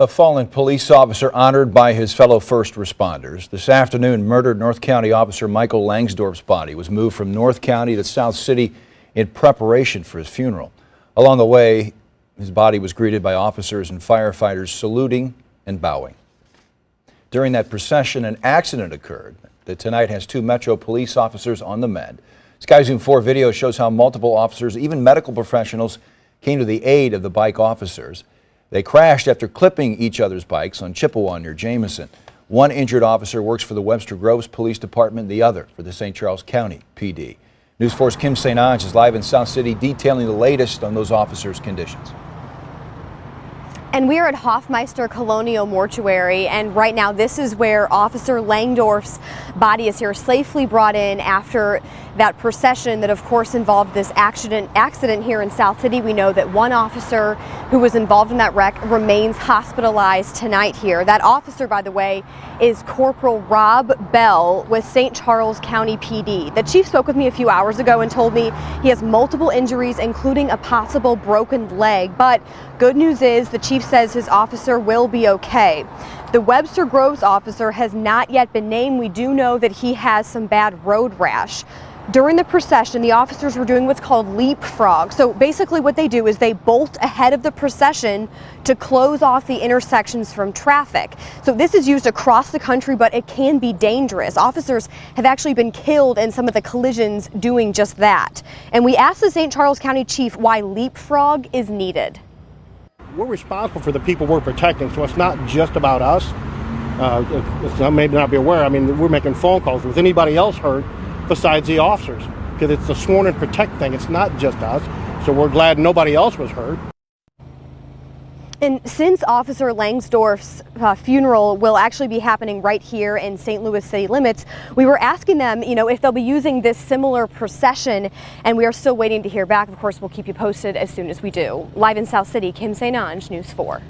A fallen police officer honored by his fellow first responders. This afternoon, murdered North County Officer Michael Langsdorf's body was moved from North County to South City in preparation for his funeral. Along the way, his body was greeted by officers and firefighters saluting and bowing. During that procession, an accident occurred that tonight has 2 Metro police officers on the mend. Sky Zoom 4 video shows how multiple officers, even medical professionals, came to the aid of the bike officers. They crashed after clipping each other's bikes on Chippewa near Jameson. One injured officer works for the Webster Groves Police Department, the other for the St. Charles County PD. News 4's Kim St. Ange is live in South City detailing the latest on those officers' conditions. And we are at Hofmeister Colonial Mortuary, and right now this is where Officer Langsdorf's body is here, safely brought in after that procession that of course involved this accident here in South City. We know that one officer who was involved in that wreck remains hospitalized tonight here. That officer, by the way, is Corporal Rob Bell with St. Charles County PD. The chief spoke with me a few hours ago and told me he has multiple injuries, including a possible broken leg, but good news is the chief says his officer will be okay. The Webster Groves officer has not yet been named. We do know that he has some bad road rash. During the procession, the officers were doing what's called leapfrog. So basically what they do is they bolt ahead of the procession to close off the intersections from traffic. So this is used across the country, but it can be dangerous. Officers have actually been killed in some of the collisions doing just that. And we asked the St. Charles County chief why leapfrog is needed. We're responsible for the people we're protecting, so it's not just about us. Some may not be aware. I mean, we're making phone calls with anybody else hurt besides the officers, because it's a sworn and protect thing. It's not just us, so we're glad nobody else was hurt. And since Officer Langsdorf's funeral will actually be happening right here in St. Louis city limits, we were asking them, if they'll be using this similar procession, and we are still waiting to hear back. Of course, we'll keep you posted as soon as we do. Live in South City, Kim St. Ange, News 4.